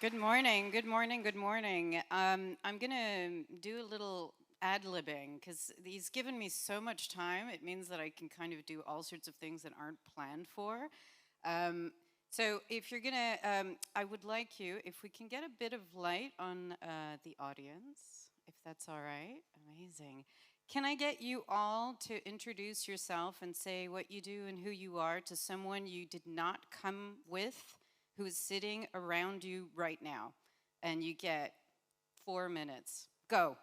Good morning, good morning, good morning. I'm gonna do a little ad-libbing because he's given me so much time. It means that I can kind of do all sorts of things that aren't planned for. So if you're gonna, I would like you, if we can get a bit of light on the audience, if that's all right. Amazing. Can I get you all to introduce yourself and say what you do and who you are to someone you did not come with, who is sitting around you right now? And you get 4 minutes. Go.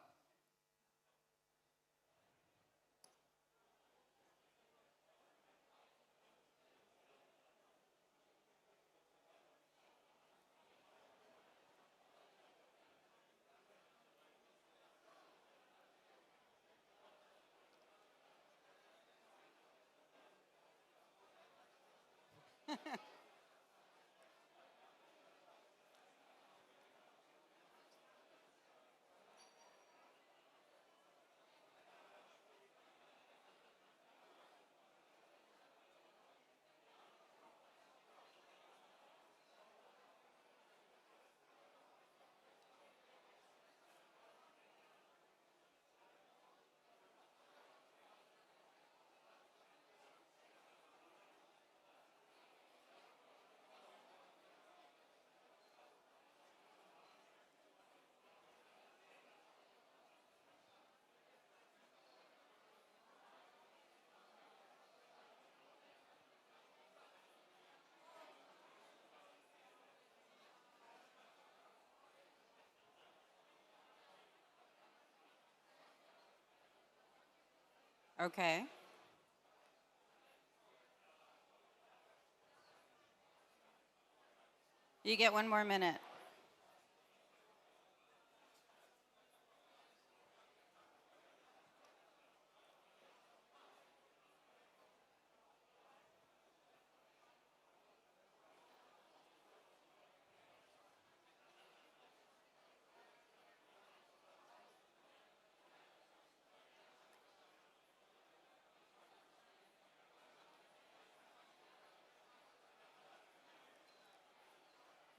Okay. You get 1 more minute.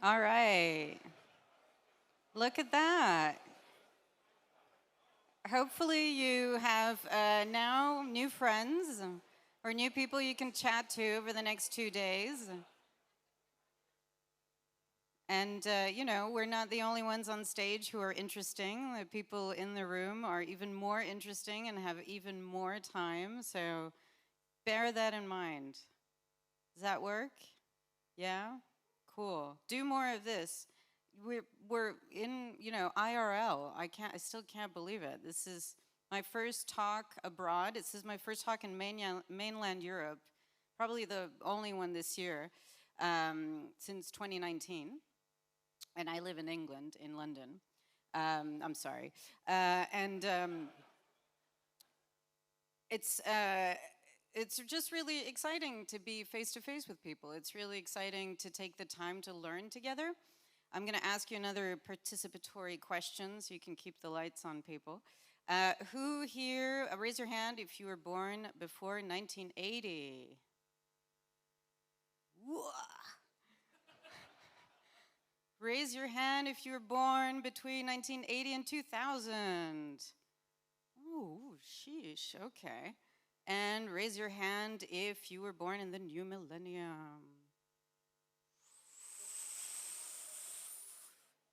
All right. Look at that. Hopefully you have now new friends or new people you can chat to over the next 2 days. And, we're not the only ones on stage who are interesting. The people in the room are even more interesting and have even more time. So bear that in mind. Does that work? Yeah? Cool. Do more of this. We're in, IRL. I still can't believe it. This is my first talk abroad. This is my first talk in mainland Europe. Probably the only one this year since 2019. And I live in England, in London. I'm sorry. It's just really exciting to be face to face with people. It's really exciting to take the time to learn together. I'm going to ask you another participatory question so you can keep the lights on, people. Who here, raise your hand if you were born before 1980. Whoa. Raise your hand if you were born between 1980 and 2000. Oh, sheesh, okay. And raise your hand if you were born in the new millennium.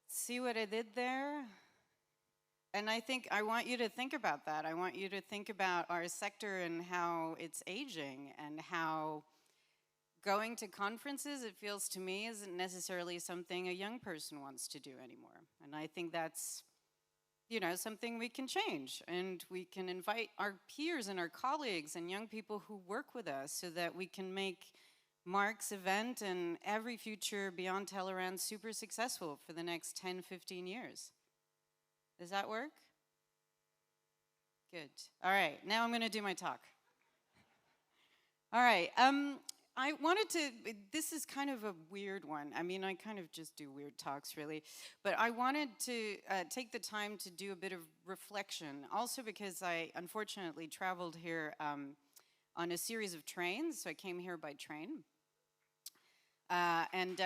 See what I did there? And I want you to think about that. I want you to think about our sector and how it's aging and how going to conferences, it feels to me, isn't necessarily something a young person wants to do anymore. And I think that's, something we can change. And we can invite our peers and our colleagues and young people who work with us so that we can make Mark's event and every future Beyond Tellerrand super successful for the next 10, 15 years. Does that work? Good. All right, now I'm going to do my talk. All right. I wanted to, this is kind of a weird one. I mean, I kind of just do weird talks, really. But I wanted to take the time to do a bit of reflection, also because I unfortunately traveled here on a series of trains. So I came here by train. And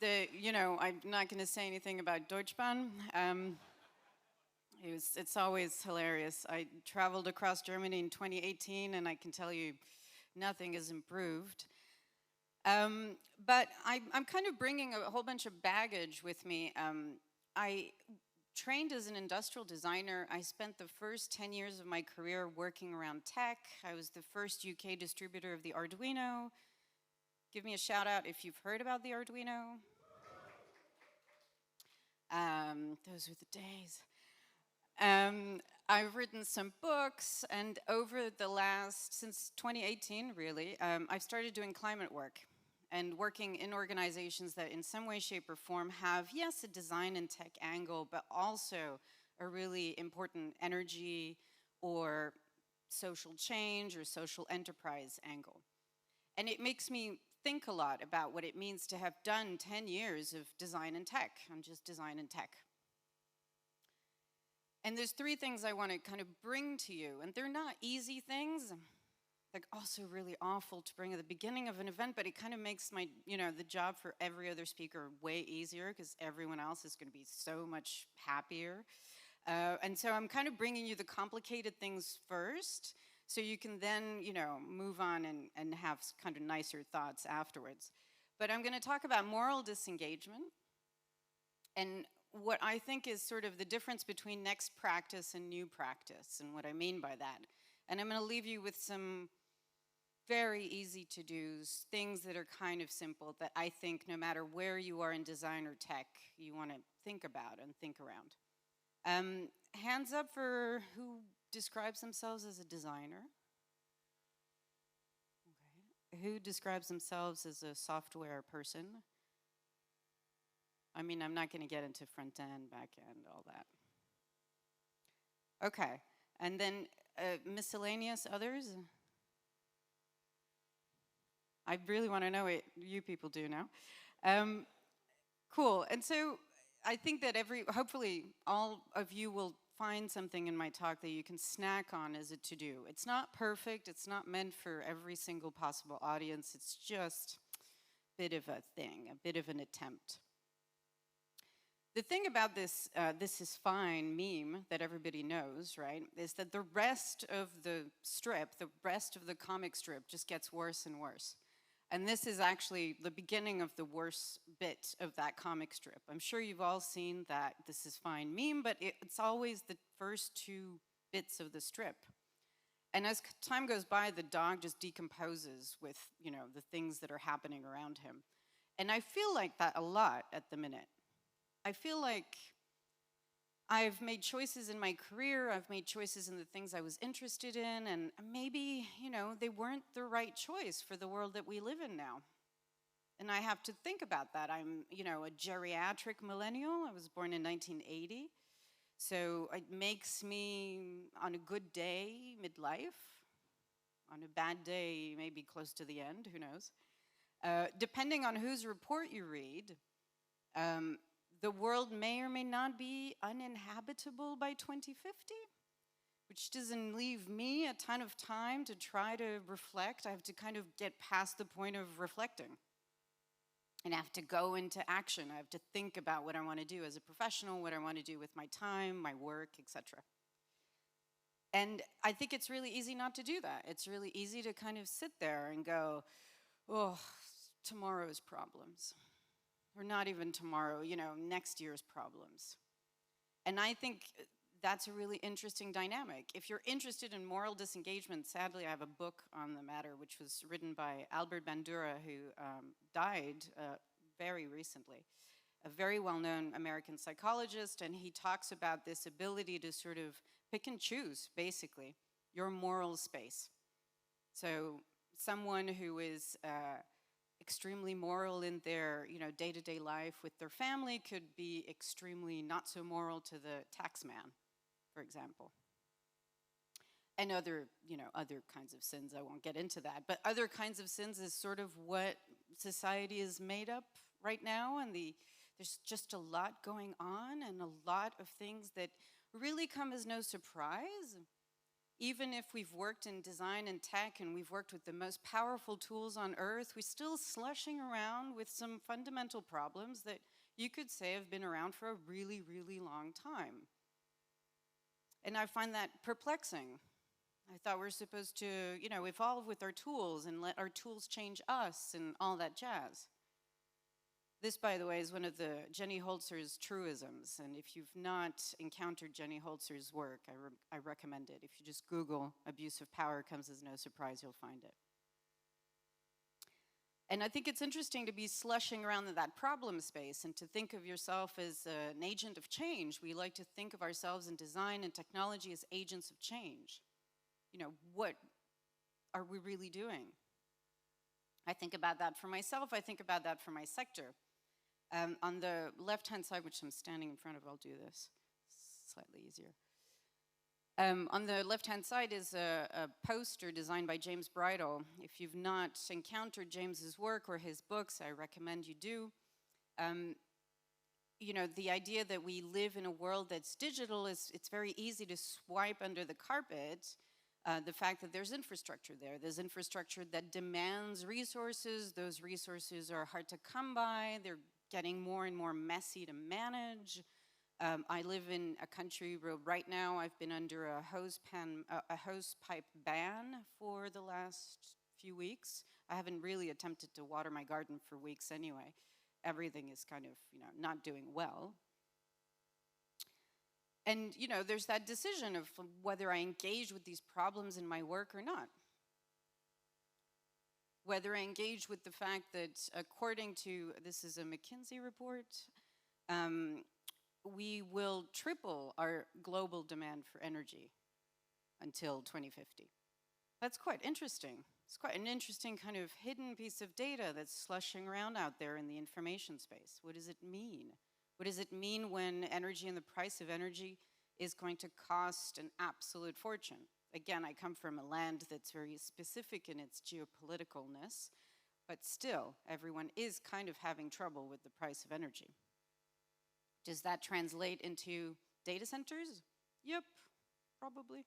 I'm not going to say anything about Deutschbahn. It's always hilarious. I traveled across Germany in 2018, and I can tell you nothing has improved. But I'm kind of bringing a whole bunch of baggage with me. I trained as an industrial designer. I spent the first 10 years of my career working around tech. I was the first UK distributor of the Arduino. Give me a shout out if you've heard about the Arduino. Those were the days. I've written some books, and over the since 2018 really, I've started doing climate work and working in organizations that in some way, shape, or form have, yes, a design and tech angle, but also a really important energy or social change or social enterprise angle. And it makes me think a lot about what it means to have done 10 years of design and tech, and just design and tech. And there's three things I want to kind of bring to you, and they're not easy things. Like also really awful to bring at the beginning of an event, but it kind of makes my, the job for every other speaker way easier because everyone else is going to be so much happier. And so I'm kind of bringing you the complicated things first, so you can then, move on and have kind of nicer thoughts afterwards. But I'm going to talk about moral disengagement and what I think is sort of the difference between next practice and new practice, and what I mean by that. And I'm going to leave you with some very easy to-dos, things that are kind of simple that I think no matter where you are in design or tech, you want to think about and think around. Hands up for who describes themselves as a designer. Okay. Who describes themselves as a software person? I mean, I'm not going to get into front end, back end, all that. Okay, and then miscellaneous others? I really want to know what you people do now. Cool, and so I think that hopefully all of you will find something in my talk that you can snack on as a to-do. It's not perfect, it's not meant for every single possible audience, it's just a bit of a thing, a bit of an attempt. The thing about this "this is fine" meme that everybody knows, right, is that the rest of the strip, the rest of the comic strip just gets worse and worse. And this is actually the beginning of the worst bit of that comic strip. I'm sure you've all seen that "this is fine" meme, but it's always the first two bits of the strip. And as time goes by, the dog just decomposes with, the things that are happening around him. And I feel like that a lot at the minute. I feel like I've made choices in my career, I've made choices in the things I was interested in, and maybe, they weren't the right choice for the world that we live in now. And I have to think about that. I'm, a geriatric millennial. I was born in 1980. So it makes me, on a good day, midlife. On a bad day, maybe close to the end, who knows. Depending on whose report you read, the world may or may not be uninhabitable by 2050, which doesn't leave me a ton of time to try to reflect. I have to kind of get past the point of reflecting. And I have to go into action. I have to think about what I want to do as a professional, what I want to do with my time, my work, etc. And I think it's really easy not to do that. It's really easy to kind of sit there and go, oh, tomorrow's problems. Or not even tomorrow, next year's problems. And I think that's a really interesting dynamic. If you're interested in moral disengagement, sadly I have a book on the matter which was written by Albert Bandura, who died very recently. A very well-known American psychologist, and he talks about this ability to sort of pick and choose, basically, your moral space. So someone who is extremely moral in their day-to-day life with their family could be extremely not so moral to the tax man, for example. And other kinds of sins. I won't get into that, but other kinds of sins is sort of what society is made up right now, and there's just a lot going on and a lot of things that really come as no surprise. Even if we've worked in design and tech and we've worked with the most powerful tools on earth, we're still slushing around with some fundamental problems that you could say have been around for a really, really long time. And I find that perplexing. I thought we're supposed to, evolve with our tools and let our tools change us and all that jazz. This, by the way, is one of the Jenny Holzer's truisms, and if you've not encountered Jenny Holzer's work, I recommend it. If you just Google "abuse of power comes as no surprise," you'll find it. And I think it's interesting to be slushing around in that problem space and to think of yourself as an agent of change. We like to think of ourselves in design and technology as agents of change. What are we really doing? I think about that for myself. I think about that for my sector. On the left-hand side, which I'm standing in front of, I'll do this slightly easier. On the left-hand side is a poster designed by James Bridle. If you've not encountered James's work or his books, I recommend you do. The idea that we live in a world that's digital it's very easy to swipe under the carpet the fact that there's infrastructure there. There's infrastructure that demands resources. Those resources are hard to come by. They're getting more and more messy to manage. I live in a country where right now I've been under a hose pipe ban for the last few weeks. I haven't really attempted to water my garden for weeks anyway. Everything is kind of, not doing well. And, there's that decision of whether I engage with these problems in my work or not. Whether I engage with the fact that according to, this is a McKinsey report, we will triple our global demand for energy until 2050. That's quite interesting. It's quite an interesting kind of hidden piece of data that's slushing around out there in the information space. What does it mean? What does it mean when energy and the price of energy is going to cost an absolute fortune? Again, I come from a land that's very specific in its geopoliticalness, but still, everyone is kind of having trouble with the price of energy. Does that translate into data centers? Yep, probably.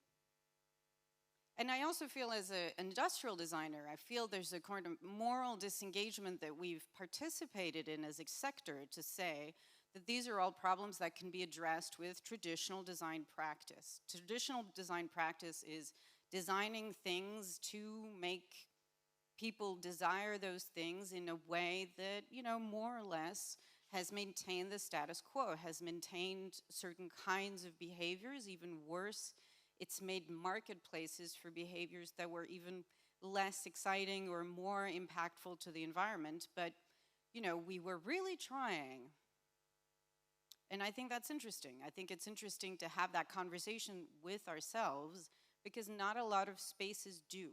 And I also feel as an industrial designer, I feel there's a kind of moral disengagement that we've participated in as a sector to say that these are all problems that can be addressed with traditional design practice. Traditional design practice is designing things to make people desire those things in a way that, more or less has maintained the status quo, has maintained certain kinds of behaviors. Even worse, it's made marketplaces for behaviors that were even less exciting or more impactful to the environment. But, we were really trying. And I think that's interesting. I think it's interesting to have that conversation with ourselves because not a lot of spaces do.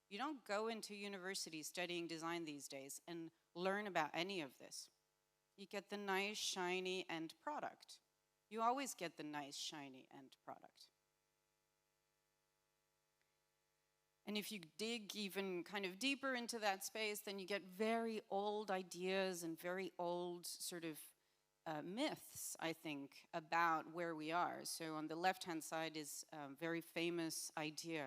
You don't go into university studying design these days and learn about any of this. You get the nice, shiny end product. You always get the nice, shiny end product. And if you dig even kind of deeper into that space, then you get very old ideas and very old sort of myths, I think, about where we are. So on the left-hand side is a very famous idea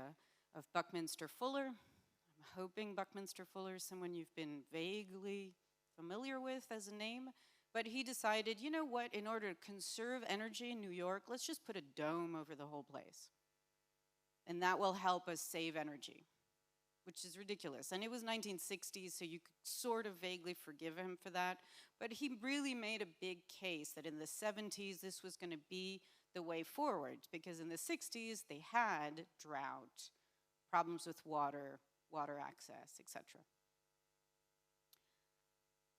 of Buckminster Fuller. I'm hoping Buckminster Fuller is someone you've been vaguely familiar with as a name. But he decided, you know what, in order to conserve energy in New York, let's just put a dome over the whole place. And that will help us save energy, which is ridiculous. And it was 1960s, so you could sort of vaguely forgive him for that. But he really made a big case that in the 70s, this was going to be the way forward, because in the 60s, they had drought, problems with water access, etc.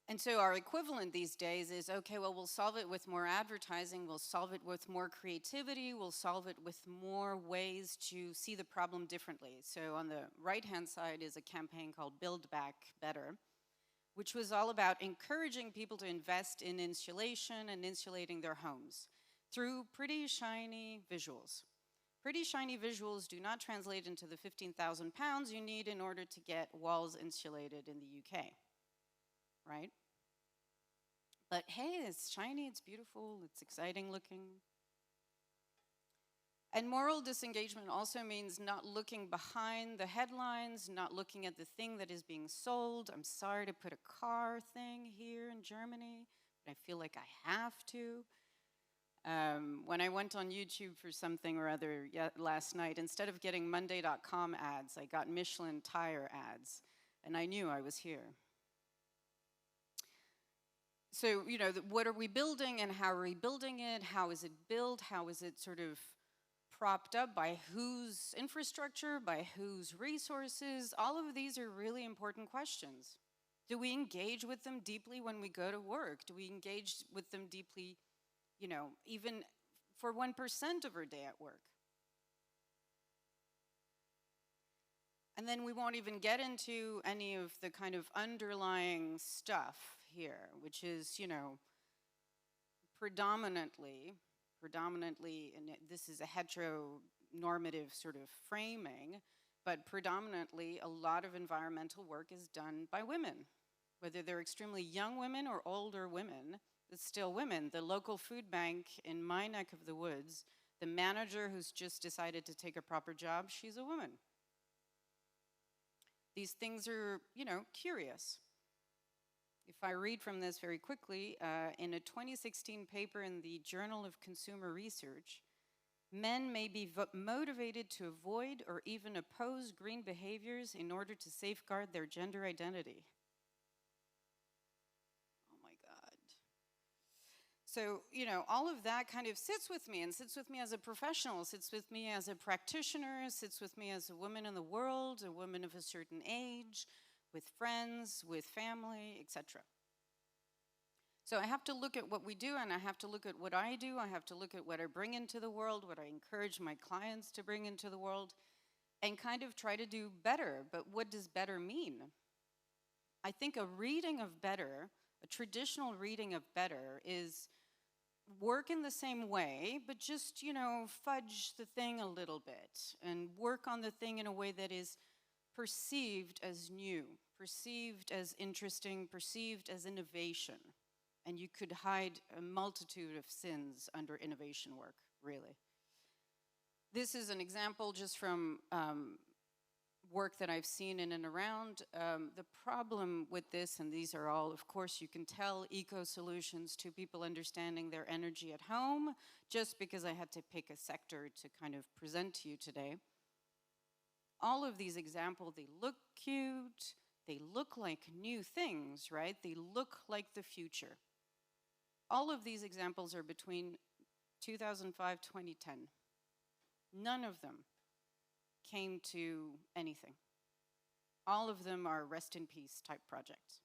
And so our equivalent these days is, okay, well, we'll solve it with more advertising, we'll solve it with more creativity, we'll solve it with more ways to see the problem differently. So on the right-hand side is a campaign called Build Back Better, which was all about encouraging people to invest in insulation and insulating their homes through pretty shiny visuals. Pretty shiny visuals do not translate into the 15,000 pounds you need in order to get walls insulated in the UK. Right? But hey, it's shiny, it's beautiful, it's exciting looking. And moral disengagement also means not looking behind the headlines, not looking at the thing that is being sold. I'm sorry to put a car thing here in Germany, but I feel like I have to. When I went on YouTube for something or other last night, instead of getting Monday.com ads, I got Michelin tire ads, and I knew I was here. So, you know, what are we building and how are we building it? How is it built? How is it sort of propped up by whose infrastructure, by whose resources? All of these are really important questions. Do we engage with them deeply when we go to work? Do we engage with them deeply, you know, even for 1% of our day at work? And then we won't even get into any of the kind of underlying stuff here, which is, you know, predominantly, and this is a heteronormative sort of framing, but predominantly a lot of environmental work is done by women. Whether they're extremely young women or older women, it's still women. The local food bank in my neck of the woods, the manager who's just decided to take a proper job, she's a woman. These things are, you know, curious. If I read from this very quickly, in a 2016 paper in the Journal of Consumer Research, men may be motivated to avoid or even oppose green behaviors in order to safeguard their gender identity. Oh my God. So, you know, all of that kind of sits with me, and sits with me as a professional, sits with me as a practitioner, sits with me as a woman in the world, a woman of a certain age, with friends, with family, etc. So I have to look at what we do, and I have to look at what I do. I have to look at what I bring into the world, what I encourage my clients to bring into the world, and kind of try to do better. But what does better mean? I think a reading of better, a traditional reading of better, is work in the same way, but just, you know, fudge the thing a little bit and work on the thing in a way that is perceived as new, perceived as interesting, perceived as innovation. And you could hide a multitude of sins under innovation work, really. This is an example just from work that I've seen in and around. The problem with this, and these are all, of course, you can tell eco-solutions to people understanding their energy at home, just because I had to pick a sector to kind of present to you today. All of these examples, they look cute, they look like new things, right? They look like the future. All of these examples are between 2005, 2010. None of them came to anything. All of them are rest in peace type projects.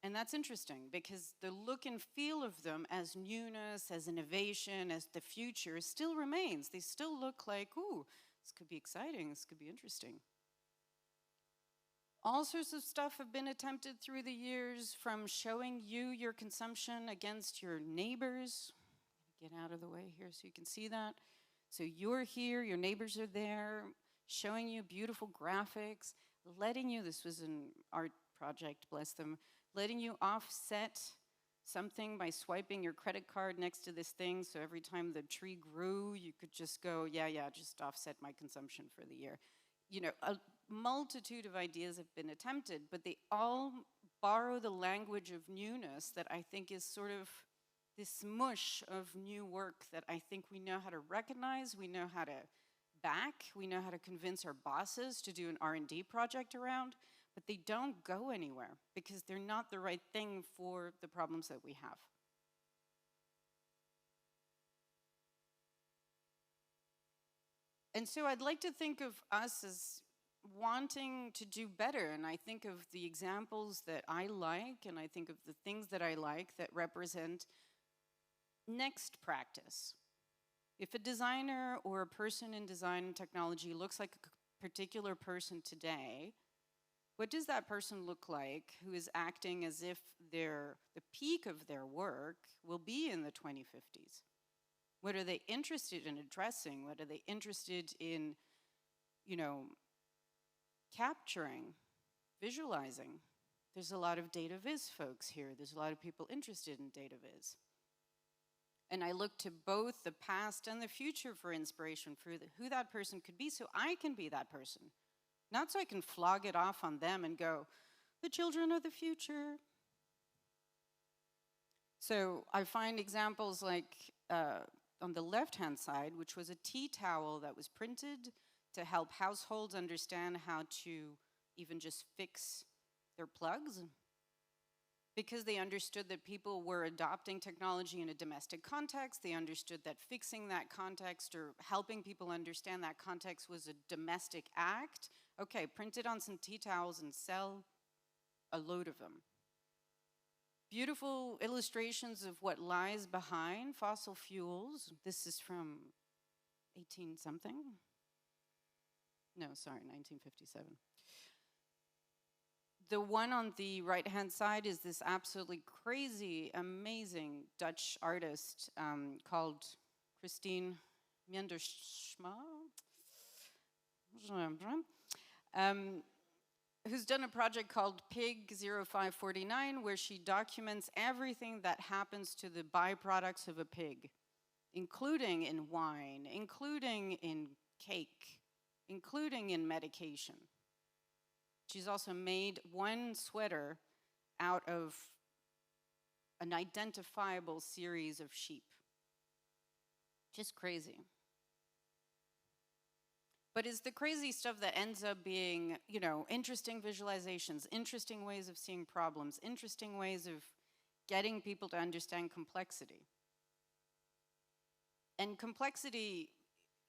And that's interesting because the look and feel of them as newness, as innovation, as the future still remains. They still look like, ooh, this could be exciting, this could be interesting. All sorts of stuff have been attempted through the years, from showing you your consumption against your neighbors. Get out of the way here so you can see that. So you're here, your neighbors are there, showing you beautiful graphics, letting you, this was an art project, bless them, letting you offset something by swiping your credit card next to this thing, so every time the tree grew, you could just go, yeah, just offset my consumption for the year. You know, a multitude of ideas have been attempted, but they all borrow the language of newness that I think is sort of this mush of new work that I think we know how to recognize, we know how to back, we know how to convince our bosses to do an R&D project around, but they don't go anywhere because they're not the right thing for the problems that we have. And so I'd like to think of us as wanting to do better, and I think of the examples that I like, and I think of the things that I like that represent next practice. If a designer or a person in design and technology looks like a particular person today, what does that person look like who is acting as if the peak of their work will be in the 2050s? What are they interested in addressing? What are they interested in, you know, capturing, visualizing? There's a lot of data viz folks here. There's a lot of people interested in data viz. And I look to both the past and the future for inspiration for who that person could be, so I can be that person. Not so I can flog it off on them and go, the children of the future. So I find examples like on the left-hand side, which was a tea towel that was printed to help households understand how to even just fix their plugs, because they understood that people were adopting technology in a domestic context. They understood that fixing that context or helping people understand that context was a domestic act. Okay, print it on some tea towels and sell a load of them. Beautiful illustrations of what lies behind fossil fuels. This is from 18 something. No, sorry, 1957. The one on the right-hand side is this absolutely crazy, amazing Dutch artist called Christine Miendersma, who's done a project called Pig 0549, where she documents everything that happens to the byproducts of a pig, including in wine, including in cake, including in medication. She's also made one sweater out of an identifiable series of sheep. Just crazy. But it's the crazy stuff that ends up being, you know, interesting visualizations, interesting ways of seeing problems, interesting ways of getting people to understand complexity. And complexity,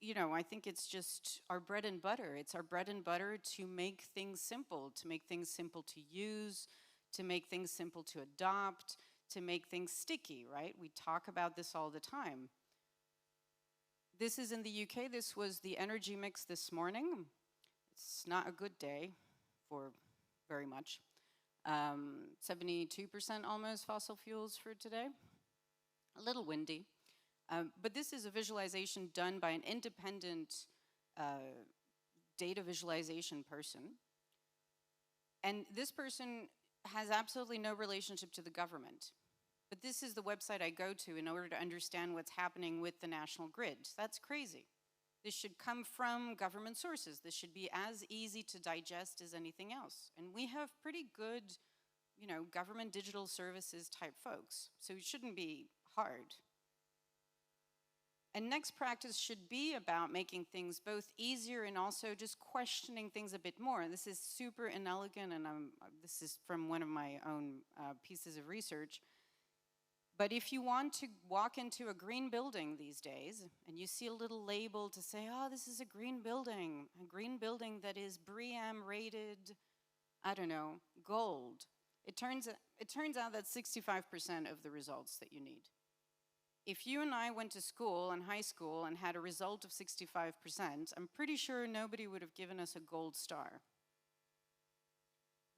you know, I think it's just our bread and butter. It's our bread and butter to make things simple to use, to make things simple to adopt, to make things sticky, right? We talk about this all the time. This is in the UK. This was the energy mix this morning. It's not a good day for very much. 72% almost fossil fuels for today. A little windy. But this is a visualization done by an independent data visualization person. And this person has absolutely no relationship to the government. But this is the website I go to in order to understand what's happening with the national grid. That's crazy. This should come from government sources. This should be as easy to digest as anything else. And we have pretty good, you know, government digital services type folks. So it shouldn't be hard. And next practice should be about making things both easier and also just questioning things a bit more. And this is super inelegant, and this is from one of my own pieces of research. But if you want to walk into a green building these days, and you see a little label to say, oh, this is a green building that is BREEAM rated, I don't know, gold. It turns out that's 65% of the results that you need. If you and I went to school and high school and had a result of 65%, I'm pretty sure nobody would have given us a gold star.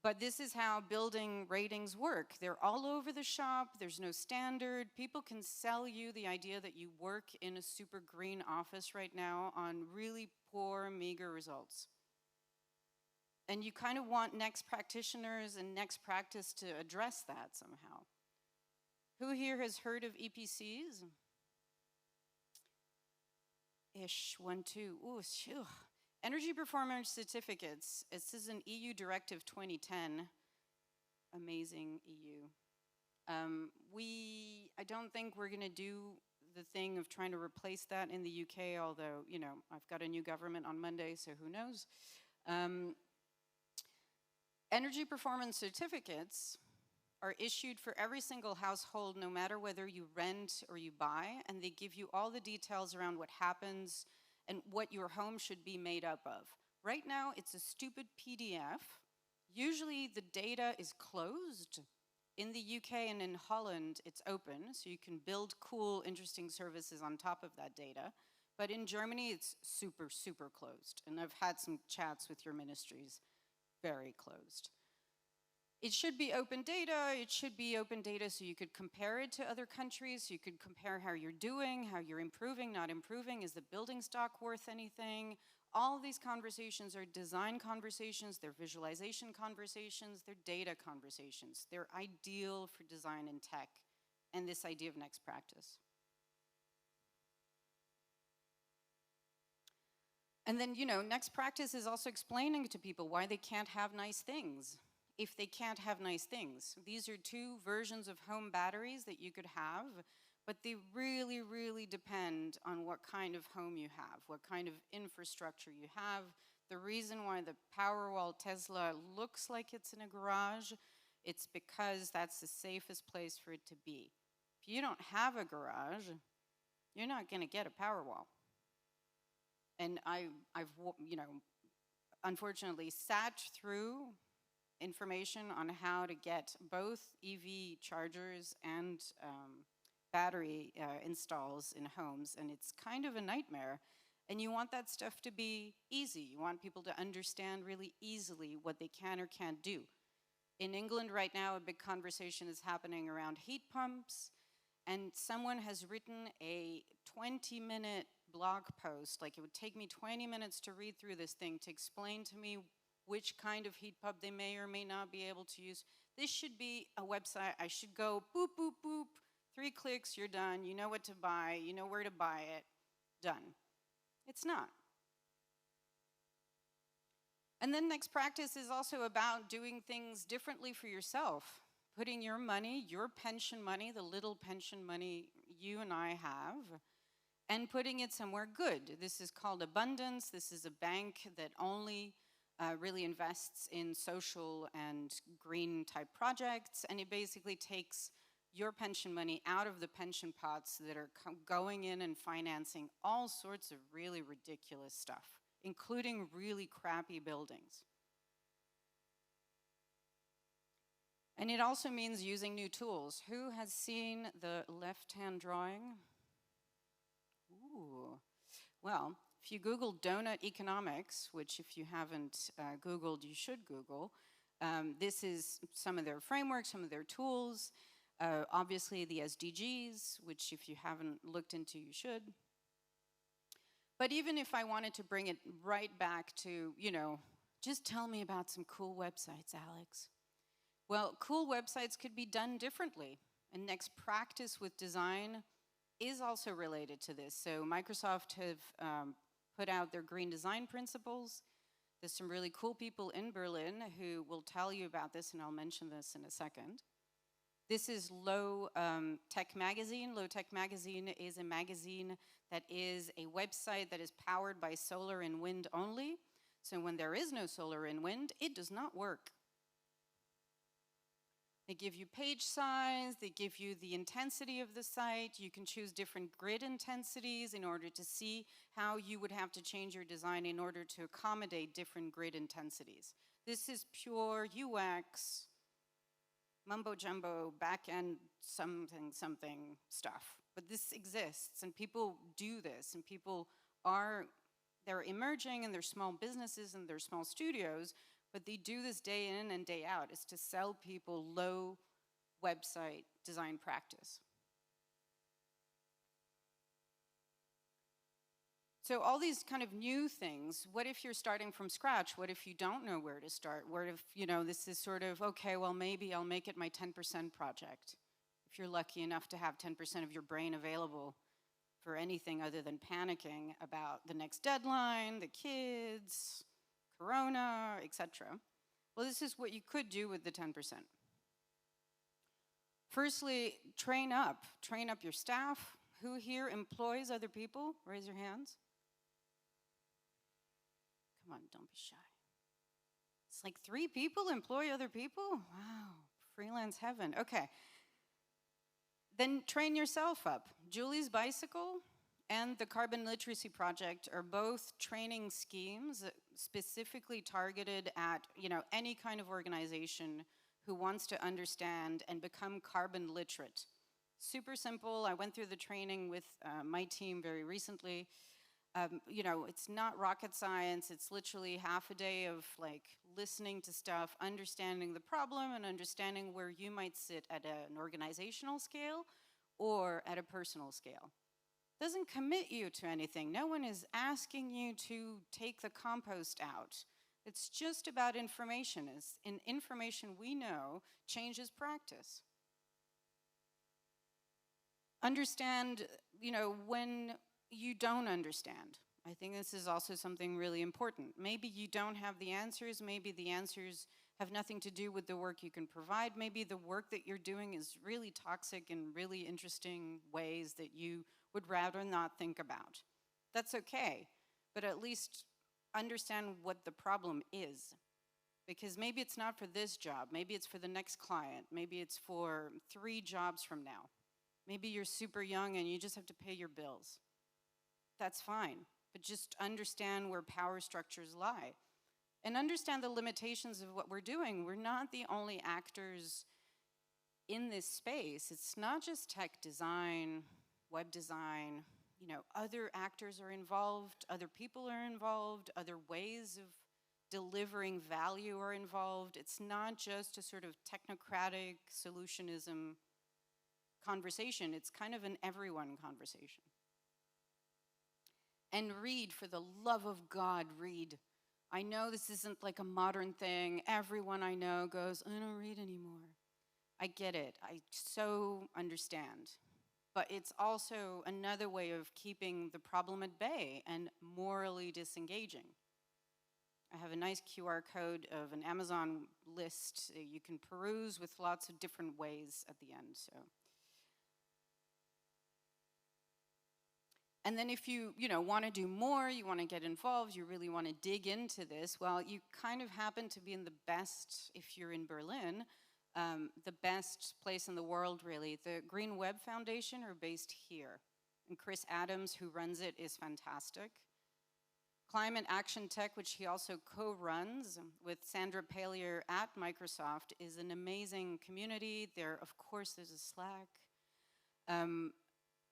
But this is how building ratings work. They're all over the shop. There's no standard. People can sell you the idea that you work in a super green office right now on really poor, meager results. And you kind of want next practitioners and next practice to address that somehow. Who here has heard of EPCs? Ish, 1, 2, ooh, phew. Energy performance certificates. This is an EU directive 2010. Amazing EU. I don't think we're gonna do the thing of trying to replace that in the UK, although, you know, I've got a new government on Monday, so who knows. Energy performance certificates are issued for every single household, no matter whether you rent or you buy, and they give you all the details around what happens and what your home should be made up of. Right now, it's a stupid PDF. Usually the data is closed. In the UK and in Holland, it's open, so you can build cool, interesting services on top of that data. But in Germany, it's super, super closed. And I've had some chats with your ministries, very closed. It should be open data. It should be open data so you could compare it to other countries, so you could compare how you're doing, how you're improving, not improving. Is the building stock worth anything? All these conversations are design conversations, they're visualization conversations, they're data conversations. They're ideal for design and tech and this idea of next practice. And then, next practice is also explaining to people why they can't have nice things. If they can't have nice things. These are two versions of home batteries that you could have, but they really, really depend on what kind of home you have, what kind of infrastructure you have. The reason why the Powerwall Tesla looks like it's in a garage, it's because that's the safest place for it to be. If you don't have a garage, you're not going to get a Powerwall. And I've unfortunately sat through information on how to get both EV chargers and battery installs in homes, and it's kind of a nightmare. And you want that stuff to be easy. You want people to understand really easily what they can or can't do. In England right now, a big conversation is happening around heat pumps, and someone has written a 20-minute blog post, like it would take me 20 minutes to read through this thing to explain to me which kind of heat pump they may or may not be able to use. This should be a website. I should go boop, boop, boop, 3 clicks, you're done. You know what to buy. You know where to buy it. Done. It's not. And then next practice is also about doing things differently for yourself. Putting your money, your pension money, the little pension money you and I have, and putting it somewhere good. This is called Abundance. This is a bank that only really invests in social and green type projects, and it basically takes your pension money out of the pension pots that are going in and financing all sorts of really ridiculous stuff, including really crappy buildings. And it also means using new tools. Who has seen the left-hand drawing? Ooh. Well, if you Google donut economics, which if you haven't Googled, you should Google, this is some of their frameworks, some of their tools. Obviously the SDGs, which if you haven't looked into, you should. But even if I wanted to bring it right back to, just tell me about some cool websites, Alex. Well, cool websites could be done differently. And next practice with design is also related to this. So Microsoft have put out their green design principles. There's some really cool people in Berlin who will tell you about this, and I'll mention this in a second. This is Low Tech Magazine. Low Tech Magazine is a magazine that is a website that is powered by solar and wind only. So when there is no solar and wind, it does not work. They give you page size, they give you the intensity of the site. You can choose different grid intensities in order to see how you would have to change your design in order to accommodate different grid intensities. This is pure UX, mumbo jumbo, back-end something stuff. But this exists, and people do this, and they're emerging, and they're small businesses, and they're small studios, but they do this day in and day out, is to sell people low website design practice. So all these kind of new things, what if you're starting from scratch? What if you don't know where to start? What if, this is sort of, okay, well, maybe I'll make it my 10% project. If you're lucky enough to have 10% of your brain available for anything other than panicking about the next deadline, the kids, Corona, etc. Well, this is what you could do with the 10%. Firstly, train up your staff. Who here employs other people? Raise your hands. Come on, don't be shy. It's like 3 people employ other people? Wow, freelance heaven. Okay. Then train yourself up. Julie's Bicycle and the Carbon Literacy Project are both training schemes specifically targeted at, any kind of organization who wants to understand and become carbon literate. Super simple. I went through the training with my team very recently. It's not rocket science. It's literally half a day of listening to stuff, understanding the problem, and understanding where you might sit at an organizational scale or at a personal scale. Doesn't commit you to anything. No one is asking you to take the compost out. It's just about information. And information we know changes practice. Understand, when you don't understand. I think this is also something really important. Maybe you don't have the answers. Maybe the answers have nothing to do with the work you can provide. Maybe the work that you're doing is really toxic in really interesting ways that you would rather not think about. That's okay, but at least understand what the problem is. Because maybe it's not for this job, maybe it's for the next client, maybe it's for 3 jobs from now. Maybe you're super young and you just have to pay your bills. That's fine, but just understand where power structures lie. And understand the limitations of what we're doing. We're not the only actors in this space. It's not just tech design, web design, other actors are involved, other people are involved, other ways of delivering value are involved. It's not just a sort of technocratic solutionism conversation. It's kind of an everyone conversation. And read, for the love of God, read. I know this isn't like a modern thing. Everyone I know goes, I don't read anymore. I get it. I so understand. But it's also another way of keeping the problem at bay and morally disengaging. I have a nice QR code of an Amazon list you can peruse with lots of different ways at the end. And then if you want to do more, you want to get involved, you really want to dig into this, well, you kind of happen to be in the best, if you're in Berlin, the best place in the world, really. The Green Web Foundation are based here. And Chris Adams, who runs it, is fantastic. Climate Action Tech, which he also co-runs with Sandra Palier at Microsoft, is an amazing community. Of course, there's a Slack.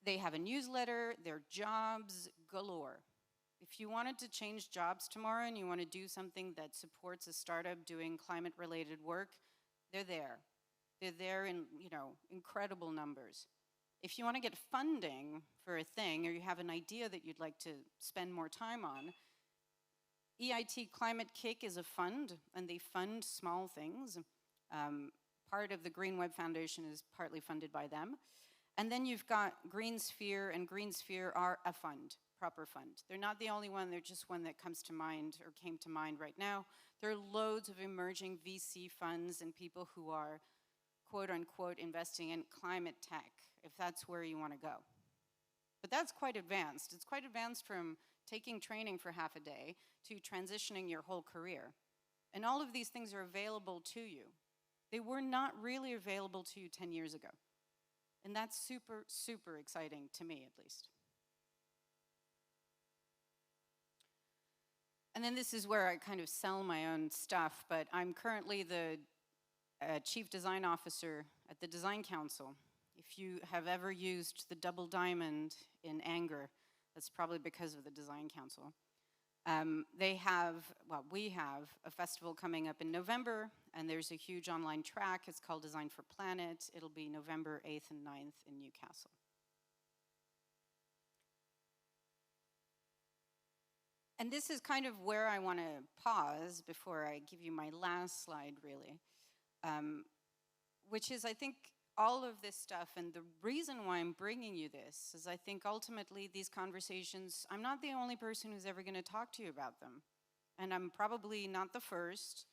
They have a newsletter, their jobs galore. If you wanted to change jobs tomorrow and you want to do something that supports a startup doing climate-related work, they're there. They're there in, incredible numbers. If you want to get funding for a thing or you have an idea that you'd like to spend more time on, EIT Climate Kick is a fund, and they fund small things. Part of the Green Web Foundation is partly funded by them. And then you've got GreenSphere, and GreenSphere are a fund, proper fund. They're not the only one, they're just one that comes to mind or came to mind right now. There are loads of emerging VC funds and people who are, quote unquote, investing in climate tech, if that's where you want to go. But that's quite advanced. It's quite advanced from taking training for half a day to transitioning your whole career. And all of these things are available to you. They were not really available to you 10 years ago. And that's super, super exciting to me, at least. And then this is where I kind of sell my own stuff, but I'm currently the Chief Design Officer at the Design Council. If you have ever used the double diamond in anger, that's probably because of the Design Council. We have a festival coming up in November, and there's a huge online track. It's called Design for Planet. It'll be November 8th and 9th in Newcastle. And this is kind of where I want to pause before I give you my last slide, really, which is, I think, all of this stuff, and the reason why I'm bringing you this is I think ultimately these conversations, I'm not the only person who's ever going to talk to you about them, and I'm probably not the first.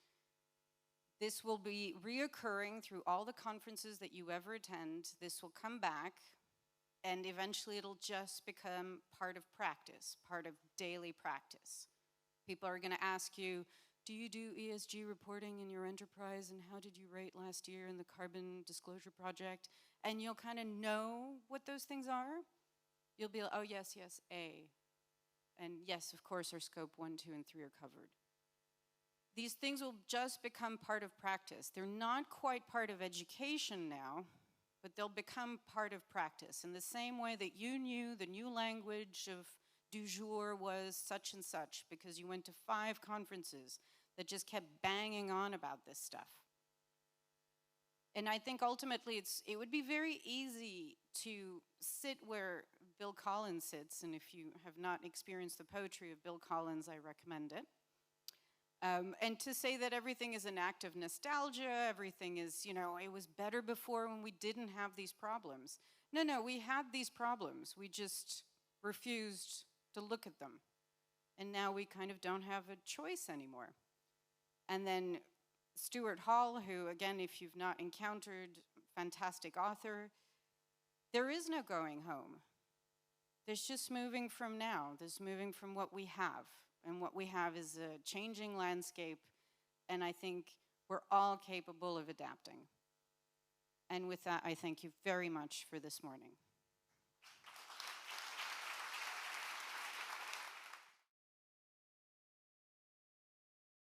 This will be reoccurring through all the conferences that you ever attend. This will come back, and eventually it'll just become part of practice, part of daily practice. People are going to ask you, do you do ESG reporting in your enterprise, and how did you rate last year in the Carbon Disclosure Project? And you'll kind of know what those things are. You'll be like, oh yes, A. And yes, of course, our scope 1, 2, and 3 are covered. These things will just become part of practice. They're not quite part of education now, but they'll become part of practice. In the same way that you knew the new language of du jour was such and such because you went to 5 conferences that just kept banging on about this stuff. And I think ultimately it would be very easy to sit where Bill Collins sits, and if you have not experienced the poetry of Bill Collins, I recommend it. And to say that everything is an act of nostalgia, everything is, it was better before when we didn't have these problems. No, we had these problems. We just refused to look at them. And now we kind of don't have a choice anymore. And then Stuart Hall, who, again, if you've not encountered, fantastic author, there is no going home. There's just moving from now. There's moving from what we have. And what we have is a changing landscape, and I think we're all capable of adapting. And with that, I thank you very much for this morning.